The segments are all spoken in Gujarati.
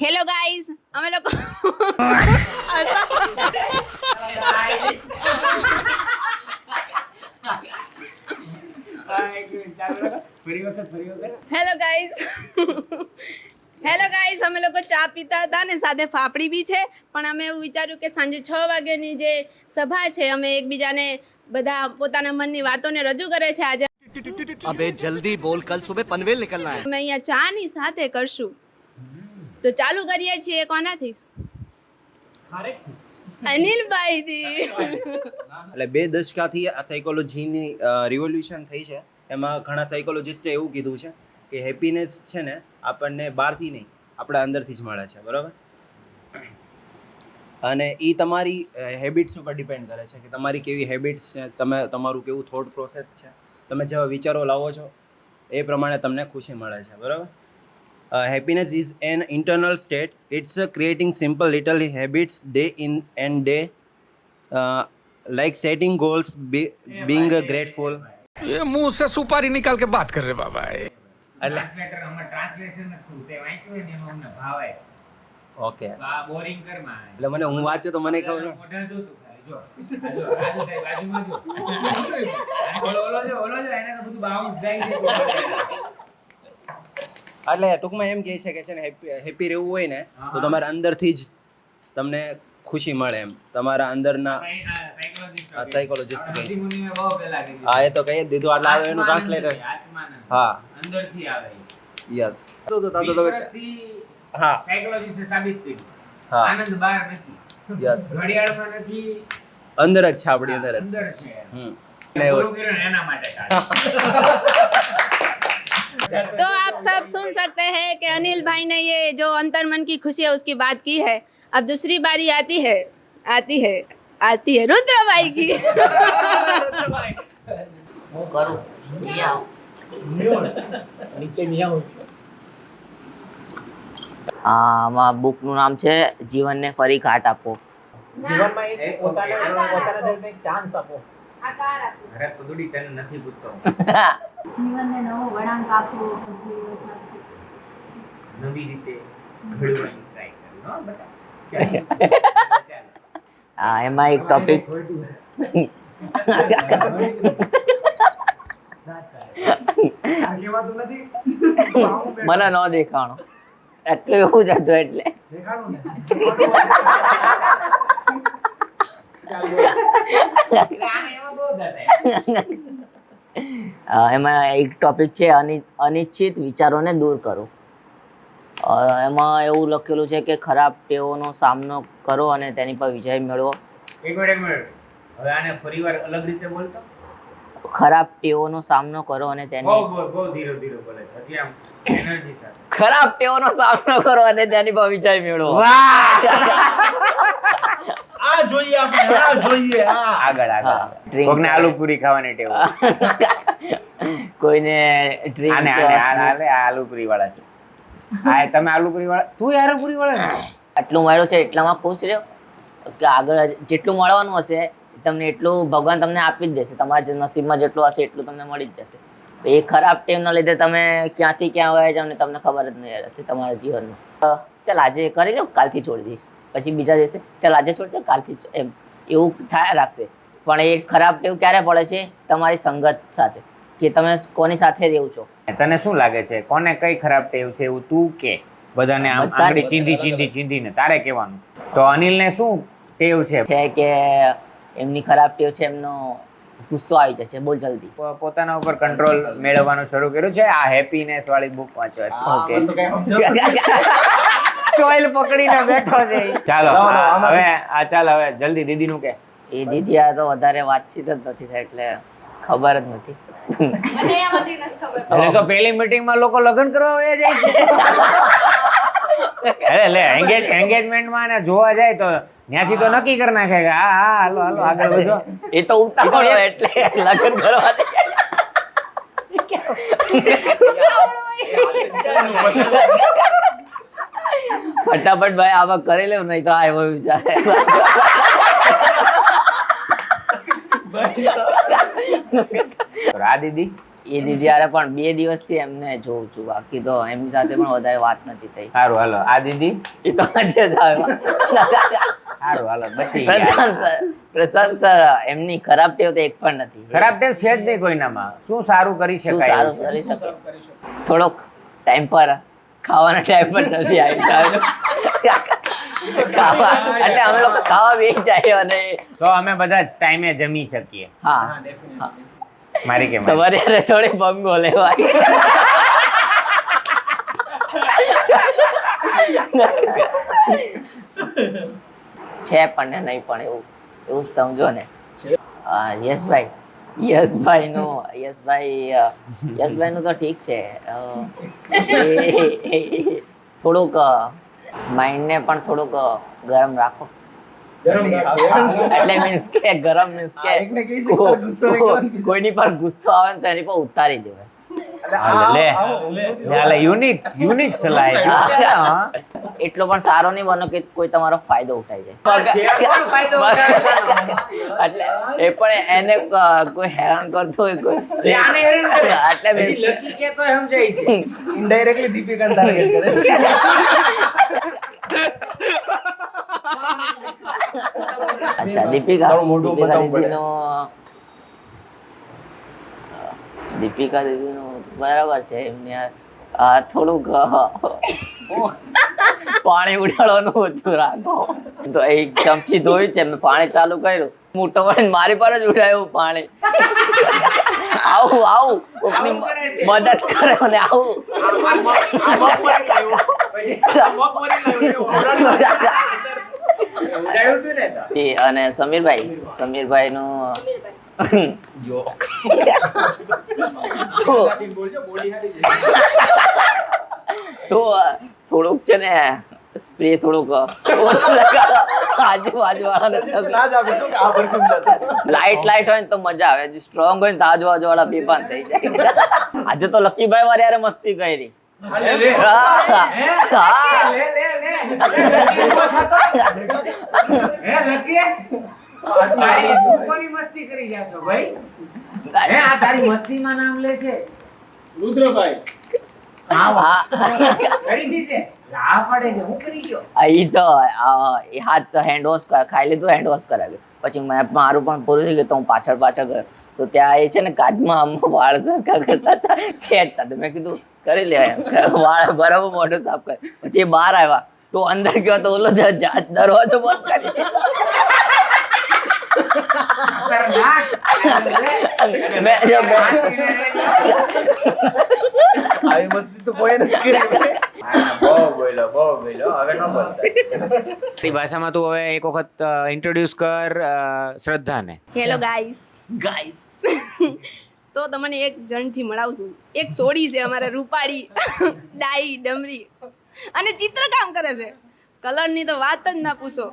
હેલો ગાઈઝ, અમે લોકો હેલો ગાઈઝ અમે લોકો ચા પીતા હતા ને સાથે ફાફડી બી છે, પણ અમે એવું વિચાર્યું કે સાંજે 6 વાગ્યાની જે સભા છે, અમે એકબીજાને બધા પોતાના મનની વાતોને રજૂ કરે છે. આજે अबे जल्दी बोल, कल सुबह पनवेल निकलना है. અમે અહીંયા ચાની સાથે કરશું, તો ચાલુ કરીએ છીએ. કોનાથી? અનિલભાઈથી. એટલે 2 દશકાથી આ સાયકોલોજીની રિવોલ્યુશન થઈ છે. એમાં ઘણા સાયકોલોજિસ્ટે એવું કીધું છે કે હેપીનેસ છે ને આપણને બહારથી નહીં, આપણા અંદરથી જ મળે છે, બરાબર? અને એ તમારી હેબિટ્સ ઉપર ડિપેન્ડ કરે છે કે તમારી કેવી હેબિટ્સ છે, તમારું કેવું થોટ પ્રોસેસ છે, તમે જેવા વિચારો લાવો છો એ પ્રમાણે તમને ખુશી મળે છે, બરાબર? Happiness is an internal state. It's creating simple little habits day in and day, like setting goals, being grateful. ये मुंह से सुपारी निकाल के बात कर रहे बाबा. ટ્રાન્સલેટર અમે ટ્રાન્સલેશન નથી થતું તે વાંચ્યું હોય ને એમાં અમને ભાવાય. ઓકે, આ બોરિંગ કરમાં એટલે મને હું વાંચું તો મને ખબર મોઢા જોતું ખાલી જો આજુ થાય બાજુમાં જો ઓલો જો એને તો બધું બાઉન્સ જાય છે. એટલે ટૂંકમાં એમ કહે છે કે છે ને હેપી રહેવું હોય ને તો તમારા અંદરથી જ તમને ખુશી મળે, એમ તમારા અંદરના સાયકોલોજિસ્ટ કહે છે. હા, એ તો કહી દીધું, એટલે આવે એનું ટ્રાન્સલેટર. હા, અંદરથી આવે. યસ. તો હા, સાયકોલોજીસ્ટે સાબિત કર્યું હા, આનંદ બહાર નથી, યસ, ઘડિયાળમાં નથી, અંદર જ છે, આપણી અંદર જ અંદર છે. છે. એવું કર્યું ને એના માટે तो आप सब सुन सकते हैं कि अनिल भाई ने ये जो अंतर मन की खुशी है उसकी बात की है. अब दूसरी बारी आती है रुद्र भाई की. હું કરું આમાં બુકનું નામ છે જીવનને ફરી ઘાટ આપો. અરે કુદડી તને નથી પૂછતો. જીવનને નવો વળાંક આપો, નવી રીતે ઘડવાની ટ્રાય કરવી, હો બેટા. એમાં એક ટોપિક મને ન દેખાણો એટલું એવું જ હતું એટલે એમાં એક ટોપિક છે અનિશ્ચિત વિચારોને દૂર કરો. એમાં એવું લખેલું છે કે ખરાબ ટેવોનો સામનો કરો અને તેની પર વિજય મેળવો. એક મિનિટ હવે આને ફરીવાર અલગ રીતે બોલતો. ખરાબ ટેવોનો સામનો કરો અને તેની બહુ ધીરે ધીરે બોલે હજી આમ એનર્જી સાથે. ખરાબ ટેવોનો સામનો કરો અને તેની પર વિજય મેળવો. આ જોઈએ આપણે, આ જોઈએ. આગળ કોકને આલુ પૂરી ખાવાની ટેવ. કોઈને ડ્રિંક આને આલુ પૂરી વાળા છે. હા, તમે આલુ પૂરી વાળા, તું આલુ પૂરી વાળા. આટલું મળ્યું છે એટલામાં ખુશ રહ્યો કે આગળ જેટલું મળવાનું હશે તમને એટલું ભગવાન તમને આપી જ દેશે. તમારા નસીબમાં જેટલું હશે એટલું તમને મળી જ જશે. એ ખરાબ ટેવના લીધે તમે ક્યાંથી ક્યાં વયા જાવ ને તમને ખબર જ નહીં રહેશે તમારા જીવનમાં. ચાલ આજે કરી દઉં, કાલથી છોડી દઈશ, પછી બીજા દિવસે ચાલ આજે છોડી દઉં, કાલથી એમ એવું થયા રાખશે. પણ એ ખરાબ ટેવ ક્યારે પડે છે? તમારી સંગત સાથે, કે તમે કોની સાથે રહેવું છો. તને શું લાગે છે કોને કઈ ખરાબ ટેવ છે એવું તું કે? બધાને આમ આંગળી ચીંધીને તારે કહેવાનું. તો અનિલને શું ટેવ છે કે એમની ખરાબ ટેવ છે એમનો ગુસ્સો આવી જાય છે બહુ જલ્દી. પોતાના ઉપર કંટ્રોલ મેળવવાનું શરૂ કર્યું છે. આ હેપીનેસ વાળી બુક વાંચો. ઓકે, ચોઈલ પકડીને બેઠો છે. ચાલો હવે જલ્દી દીદીનું કે. એ દીદી આ તો વધારે વાતચીત જ નથી થાય એટલે ખબર જ નથી. મને એમાંથી નથી ખબર. એટલે તો પહેલી મીટિંગમાં લોકો લગ્ન કરવા વયા જાય છે. એટલે એંગેજમેન્ટમાં ને જોવા જાય તો ત્યાંથી તો નક્કી કરી નાખે કે હા હાલો આગળ વધો. એ તો ઉતાવળ હોય એટલે લગ્ન કરવા ફટાફટ ભાઈ આમાં કરી લેવું, નહીં તો આ એવો વિચારે. આ દીદી એ દીદી હારે પણ 2 દિવસથી એમને જોઉં છું, બાકી તો એમની સાથે પણ વધારે વાત નથી થઈ. સારું હાલો, આ દીદી એ તો આજે જ આવ્યા. સારું હાલો, બચી ગયા. પ્રશાંત સર એમની ખરાબ ટેવ તો એક પણ નથી. ખરાબ ટેવ છે જ નહીં કોઈનામાં. શું સારું કરી શું શકાય સારું કરી શકે? થોડોક ટાઈમ પર ખાવાના ટાઈમ પર જલ્દી આવી જાય. ખાવા એટલે અમે લોકો ખાવા બેસી જાય અને તો અમે બધા ટાઈમે જમી શકીએ. હા મારી કે તમારે યારે થોડી બંગો લેવાય. છે પણ ને નહીં પણ એવું એવું જ સમજો ને. યશભાઈ નું તો ઠીક છે. થોડુંક માઇન્ડને પણ થોડુંક ગરમ રાખો. એટલે મીન્સ કે ગરમ મીન્સ કે કોઈની પર ગુસ્સો આવે ને તો એની પર ઉતારી દેવાય. લે યુનિક સલાહ આપી. એટલો પણ સારો નહીં બનો કે કોઈ તમારો ફાયદો ઉઠાઈ જાય. એટલે એ પણ એને કોઈ હેરાન કરતો હોય કોઈ એટલે ઇનડાયરેક્ટલી દીપિકા ટાર્ગેટ કરે છે. અચ્છા દીપિકા દીદીનું બરાબર છે. એમને થોડુંક પાણી ઉડાડવાનું ઓછું રાખો. તો એક ચમચી ધોઈ છે, મેં પાણી ચાલુ કર્યું, મોટો વળીને મારી પર જ ઉઠાયું પાણી. આવું કોકની મદદ કરે મને આવું. અને સમીરભાઈ નું તો થોડુંક છે ને સ્પ્રે થોડુંક આજુબાજુ લાઈટ હોય ને તો મજા આવે. સ્ટ્રોંગ હોય ને તો આજુબાજુ વાળા બેભાન થઈ જાય. આજે તો લક્કીભાઈ મારી યારે મસ્તી કરી. મસ્તી કરી જાશો ભાઈ. આ તારી મસ્તીમાં નામ લે છે રુદ્રભાઈ. કરી દીધે લા પડે છે. હું કરી ગયો ઈ તો એ હાથ તો હેન્ડ વોશ ખાઈ લીધું, હેન્ડ વોશ કરાવ્યું. પછી મારું પણ પૂરું થઈ ગયું તો હું પાછળ ગયો તો ત્યાં એ છે ને કાચમાં વાળ સરખા કરતા હતા, સેટ હતા. મેં કીધું કરી લે વાળ બરાબર મોઢું સાફ કર. પછી બહાર આવ્યા તો અંદર ગયો તો ઓલો દરવાજો બંધ કરી દીધો. ભાષામાં તું હવે એક વખત ઇન્ટ્રોડ્યુસ કર શ્રદ્ધાને. Hello guys. તો તમને એક જણથી મળાવશું. એક સોડી છે અમારે, રૂપાળી, ડાઈ, ડમરી અને ચિત્રકામ કરે છે. કલરની તો વાત જ ના પૂછો.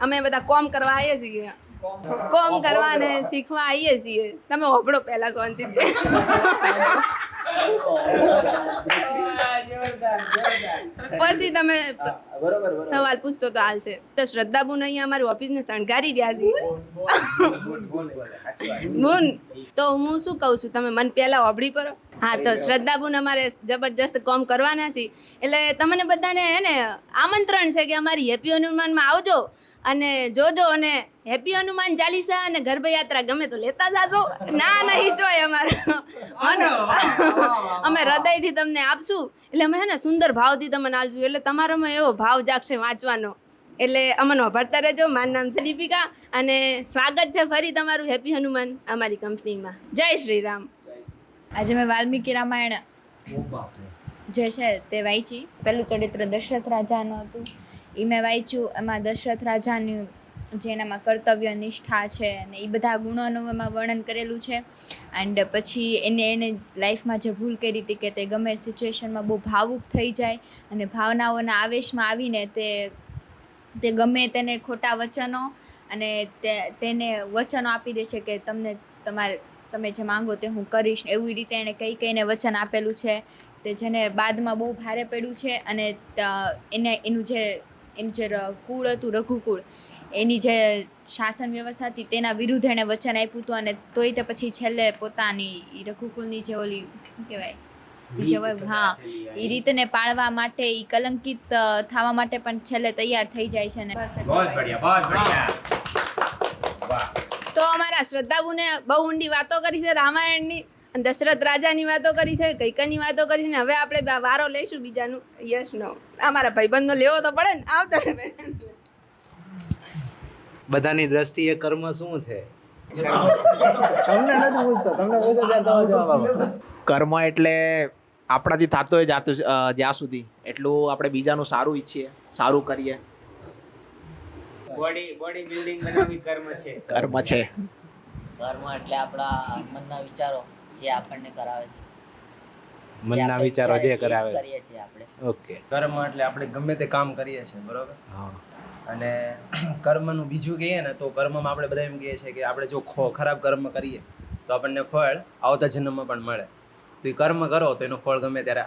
અમે બધા કોમ કરવા આવીએ છીએ, કોમ કરવા ને શીખવા આવીએ છીએ. તમે હોભળો પહેલા શાંતિથી. પછી તમે સવાલ પૂછશો તો હાલશે. તો શ્રદ્ધાબુન અહીંયા અમારી ઓફિસને શણગારી રહ્યા છે. બુન તો હું શું કહું છું, તમે મને પહેલા હોબળી પર. હા તો શ્રદ્ધાબુન અમારે જબરજસ્ત કામ કરવાના છે. એટલે તમને બધાને હે ને આમંત્રણ છે કે અમારી હેપી હનુમાનમાં આવજો અને જોજો. અને હેપી હનુમાન ચાલીસા અને ગર્ભ યાત્રા ગમે તો લેતા જાજો. ના નહીં જોય અમારે અમે હૃદયથી તમને આપશું. એટલે અમે હે ને સુંદર ભાવથી તમને આપશું. એટલે તમારામાં એવો ભાવ જાગશે વાંચવાનો. એટલે અમને ભરતા રહેજો. મારું નામ છે દીપિકા અને સ્વાગત છે ફરી તમારું હેપી હનુમાન અમારી કંપનીમાં. જય શ્રી રામ. આજે મેં વાલ્મીકી રામાયણ જે છે તે વાંચી. પહેલું ચરિત્ર દશરથ રાજાનું હતું, એ મેં વાંચ્યું. એમાં દશરથ રાજાનું જેનામાં કર્તવ્ય નિષ્ઠા છે અને એ બધા ગુણોનું એમાં વર્ણન કરેલું છે. એન્ડ પછી એને લાઈફમાં જે ભૂલ કરી હતી કે તે ગમે સિચ્યુએશનમાં બહુ ભાવુક થઈ જાય અને ભાવનાઓના આવેશમાં આવીને તે ગમે તેને ખોટા વચનો અને તેને વચનો આપી દે છે કે તમે જે માંગો તે હું કરીશ. એવી રીતે એણે કઈને વચન આપેલું છે તે જેને બાદમાં બહુ ભારે પડ્યું છે. અને એનું જે એમ જે કુળ હતું રઘુકુળ, એની જે શાસન વ્યવસ્થા હતી તેના વિરુદ્ધ એણે વચન આપ્યું હતું, અને તોય તે પછી છેલ્લે પોતાની ઈ રઘુકુળની જે ઓલી શું કહેવાય હા એ રીતને પાળવા માટે, એ કલંકિત થવા માટે પણ છેલ્લે તૈયાર થઈ જાય છે ને. તો અમારા શ્રદ્ધાબુને બહુ ઊંડી વાતો કરી છે રામાયણની, અને દશરથ રાજાની વાતો કરી છે, કૈકનની વાતો કરી છે, ને હવે આપણે વારો લઈશું બીજાનું યશનો. અમારા ભાઈબંધનો લેવો તો પડે ને, આવતા ને. બધાની દ્રષ્ટિએ કર્મ શું છે? તમને નથી પૂછતો, તમને પૂછો ત્યારે તમે જવાબ આપો. કર્મ એટલે આપણાથી થતો હોય જ્યાં સુધી એટલું આપણે બીજાનું સારું ઈચ્છીએ, સારું કરીએ. બોડી બિલ્ડિંગ બનાવવી કર્મ છે. કર્મ છે. કર્મ એટલે આપણા મનના વિચારો જે આપણને કરાવે છે, મનના વિચારો જે કરાવે. કરીએ છીએ આપણે. ઓકે. કર્મ એટલે આપણે ગમે તે કામ કરીએ છીએ, બરોબર? હા. અને કર્મનું બીજું કહીએ ને તો કર્મમાં આપણે બધા એમ કહીએ છીએ કે આપણે જો ખરાબ કર્મ કરીએ તો આપણને ફળ આવતા જન્મમાં પણ મળે. તો એ કર્મ કરો તો એનું ફળ ગમે ત્યારે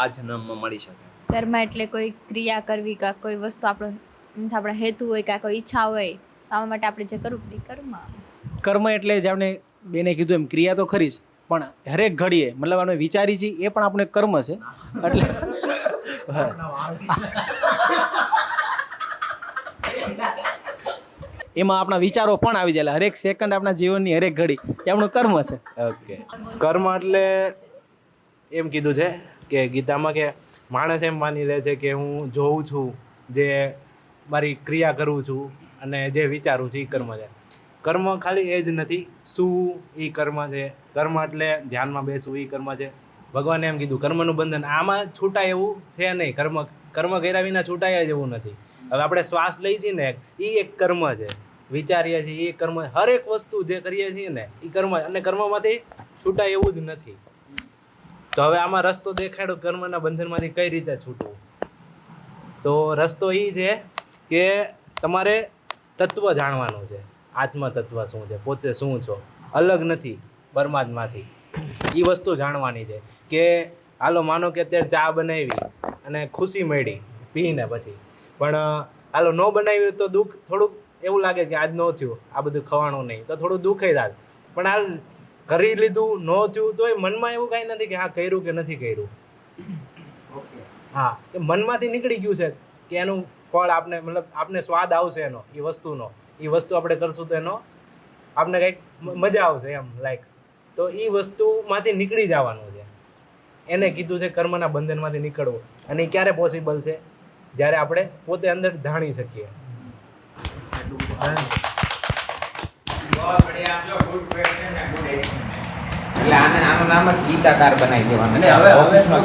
આ જન્મમાં મળી શકે. કર્મ એટલે કોઈ ક્રિયા કરવી, કાં કોઈ વસ્તુ આપણો મીન્સ આપણા હેતુ હોય, કાં કોઈ ઈચ્છા હોય, આવા માટે આપણે જે કરવું એ કર્મ. કર્મ એટલે જે આપણે બેને કીધું એમ ક્રિયા તો ખરી જ, પણ હરેક ઘડીએ મતલબ આપણે વિચારી છીએ એ પણ આપણે કર્મ છે. એટલે એમાં આપણા વિચારો પણ આવી જાય, હરેક સેકન્ડ આપણા જીવનની હરેક ઘડી એ આપણું કર્મ છે. ઓકે. કર્મ એટલે એમ કીધું છે કે ગીતામાં કે માણસ એમ માની લે છે કે હું જોઉં છું, જે મારી ક્રિયા કરું છું અને જે વિચારું છું એ કર્મ છે. કર્મ ખાલી એ જ નથી, શું એ કર્મ છે. કર્મ એટલે ધ્યાનમાં બેસવું એ કર્મ છે. ભગવાને એમ કીધું કર્મનું બંધન, આમાં છૂટાય એવું છે નહીં. કર્મ કર્યા વિના છૂટાય જ એવું નથી. હવે આપણે શ્વાસ લઈએ છીએ ને એ એક કર્મ છે, વિચારીએ છીએ એ કર્મ, હરેક વસ્તુ જે કરીએ છીએ ને એ કર્મ, અને કર્મમાંથી છૂટાય એવું જ નથી. તો હવે આમાં રસ્તો દેખાડો કર્મના બંધનમાંથી કઈ રીતે છૂટવું. તો રસ્તો એ છે કે તમારે તત્વ જાણવાનું છે. આત્મ તત્વ શું છે, પોતે શું છો, અલગ નથી પરમાત્માથી. એ વસ્તુ જાણવાની છે કે હાલો માનો કે અત્યારે ચા બનાવી અને ખુશી મળી પીને, પછી પણ હાલો ન બનાવ્યું તો દુઃખ થોડુંક એવું લાગે કે આજ ન થયું, આ બધું ખવાનું નહીં, તો થોડું દુઃખ થાય. પણ હાલ કરી લીધું, ન થયું તોય મનમાં એવું કાંઈ નથી કે હા કર્યું કે નથી કર્યું. હા, એ મનમાંથી નીકળી ગયું છે કે એનું ફળ આપણે મતલબ આપને સ્વાદ આવશે એનો, એ વસ્તુનો. એ વસ્તુ આપણે કરશું તો એનો આપણે કંઈક મજા આવશે એમ લાઈક. તો એ વસ્તુમાંથી નીકળી જવાનું છે. એને કીધું છે કર્મના બંધનમાંથી નીકળવું. અને એ ક્યારે પોસિબલ છે? જ્યારે આપણે પોતે અંદર જાણી શકીએ. એટલે આનું નામ જ ગીતાકાર બનાવી દેવાનું.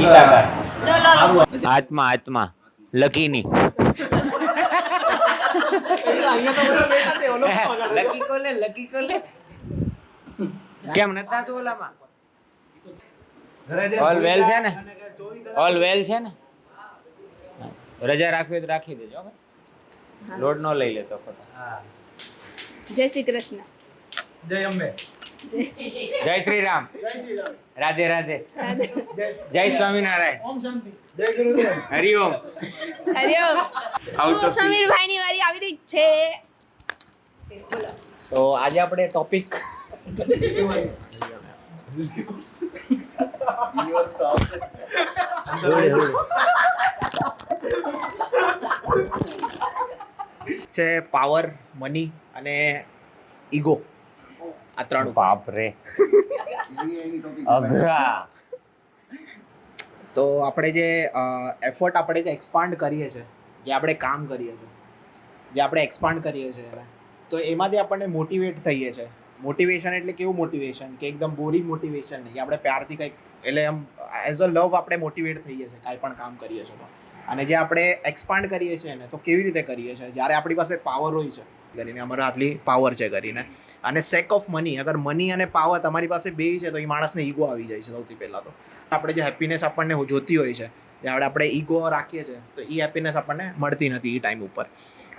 ગીતાકાર આત્મા લકીની લકી કોલે કેમ નતા તું ઓલામાં ઓલ વેલ છે ને, ઓલ વેલ છે ને. રજા રાખવી તો રાખી દેજો, લોડ ન લઈ લેતો ખોટો. જય શ્રી કૃષ્ણ. જય અંબે. જય શ્રી રામ. રાધે રાધે. જય સ્વામિનારાયણ. જય ગુરુદેવ. હરિઓમ. હરિઓમ. આઉટ ઓફ સમીરભાઈની વારી આવી રહી છે. તો આજે આપણે ટોપિક છે પાવર, મની અને ઈગો. આ ત્રણ. બાપ રે અઘરા. તો આપણે જે એફર્ટ આપણે જે એક્સપાન્ડ કરીએ છીએ, જે આપણે કામ કરીએ છીએ, જે આપણે એક્સપાન્ડ કરીએ છીએ, તો એમાંથી આપણને મોટિવેટ થઈએ છીએ. મોટિવેશન એટલે કેવું મોટિવેશન કે એકદમ બોરિંગ મોટિવેશન નહીં, કે આપણે પ્યારથી કંઈક એટલે એમ એઝ અ લવ આપણે મોટિવેટ થઈએ છીએ કાંઈ પણ કામ કરીએ છીએ. અને જે આપણે એક્સપાન્ડ કરીએ છીએ ને તો કેવી રીતે કરીએ છીએ? જ્યારે આપણી પાસે પાવર હોય છે કરીને, અમારે આટલી પાવર છે કરીને, અને સેક ઓફ મની, અગર મની અને પાવર તમારી પાસે બે છે તો એ માણસને ઈગો આવી જાય છે. સૌથી પહેલાં તો આપણે જે હેપીનેસ આપણને જોતી હોય છે, જ્યારે આપણે ઈગો રાખીએ છીએ તો એ હેપીનેસ આપણને મળતી નથી એ ટાઈમ ઉપર.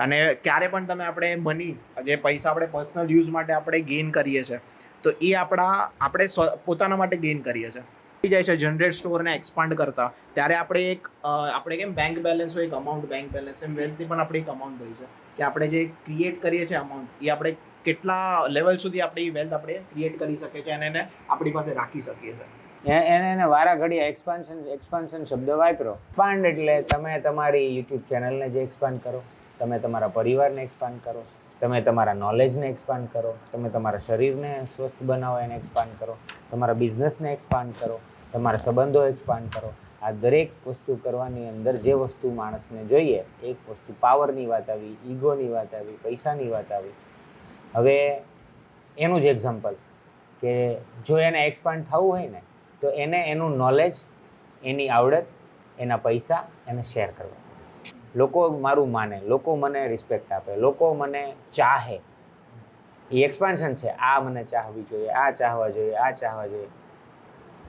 અને ક્યારે પણ તમે આપણે મની, જે પૈસા આપણે પર્સનલ યુઝ માટે આપણે ગેઇન કરીએ છીએ, તો એ આપણે પોતાના માટે ગેઇન કરીએ છીએ. જાય છે જનરેટ સ્ટોરને એક્સપાન્ડ કરતા, ત્યારે આપણે આપણે કેમ બેંક બેલેન્સ હોય, એક અમાઉન્ટ બેંક બેલેન્સ, એમ વેલ્થની પણ આપણે એક અમાઉન્ટ હોય છે કે આપણે જે ક્રિએટ કરીએ છીએ અમાઉન્ટ, એ આપણે કેટલા લેવલ સુધી આપણે એ વેલ્થ આપણે ક્રિએટ કરી શકીએ છીએ અને એને આપણી પાસે રાખી શકીએ છીએ. એને વારા ઘડી એક્સપાન્શન શબ્દ વાપરો. એક્સપાન્ડ એટલે તમે તમારી યુટ્યુબ ચેનલને જે એક્સપાન્ડ કરો, તમે તમારા પરિવારને એક્સપાન્ડ કરો, તમે તમારા નોલેજને એક્સપાન્ડ કરો, તમે તમારા શરીરને સ્વસ્થ બનાવો એને એક્સપાન્ડ કરો, તમારા બિઝનેસને એક્સપાન્ડ કરો, તમારા સંબંધો એક્સપાન્ડ કરો. આ દરેક વસ્તુ કરવાની અંદર જે વસ્તુ માણસને જોઈએ, એક વસ્તુ પાવરની વાત આવી, ઈગોની વાત આવી, પૈસાની વાત આવી. હવે એનું જ એક્ઝામ્પલ કે જો એને એક્સપાન્ડ થવું હોય ને તો એને એનું નોલેજ, એની આવડત, એના પૈસા એને શેર કરવા. લોકો મારું માને, લોકો મને રિસ્પેક્ટ આપે, લોકો મને ચાહે, એ એક્સપાન્શન છે. આ મને ચાહવી જોઈએ, આ ચાહવા જોઈએ, આ ચાહવા જોઈએ.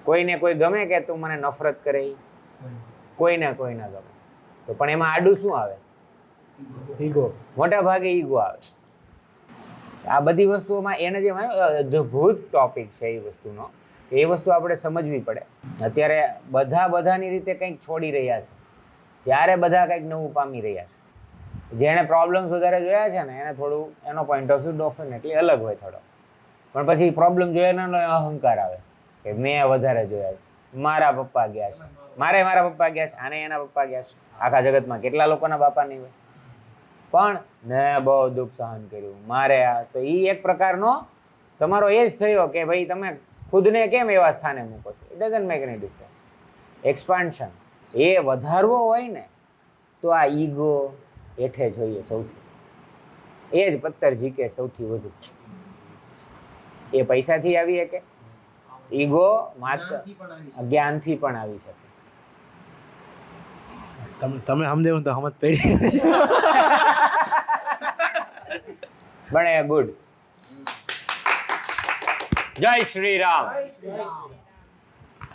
કોઈને કોઈ ગમે કે તું મને નફરત કરે, કોઈને કોઈ ના ગમે, તો પણ એમાં આડું શું આવે? ઈગો. મોટા ભાગે ઈગો આવે. આ બધી વસ્તુઓમાં એને જે અદ્ભુત ટોપિક છે એ વસ્તુનો, એ વસ્તુ આપણે સમજવી પડે. અત્યારે બધાની રીતે કંઈક છોડી રહ્યા છે, ત્યારે બધા કંઈક નવું પામી રહ્યા છે. જેણે પ્રોબ્લેમ્સ વધારે જોયા છે ને એને થોડું એનો પોઈન્ટ ઓફ વ્યૂ ડેફિનેટલી અલગ હોય થોડો, પણ પછી પ્રોબ્લેમ જોયાનો અહંકાર આવે કે મેં વધારે જોયા છે, મારા પપ્પા ગયા છે, મારા પપ્પા ગયા છે, આને એના પપ્પા ગયા છે. આખા જગતમાં કેટલા લોકોના બાપા નહીં હોય, પણ મેં બહુ દુઃખ સહન કર્યું, મારે આ. તો એ એક પ્રકારનો તમારો એ જ થયો કે ભાઈ તમે ખુદને કેમ એવા સ્થાને મૂકો છો. It doesn't make any difference. Expansion એ વધારવો હોય ને તો આ ઈગો હેઠે જોઈએ સૌથી. એ જ પથ્થર જીકે સૌથી વધુ. એ પૈસાથી આવી શકે, ઈગો માત્ર જ્ઞાનથી પણ આવી શકે. તમે સમજાવું તો સમજ પડી. બને ગુડ. જય શ્રી રામ.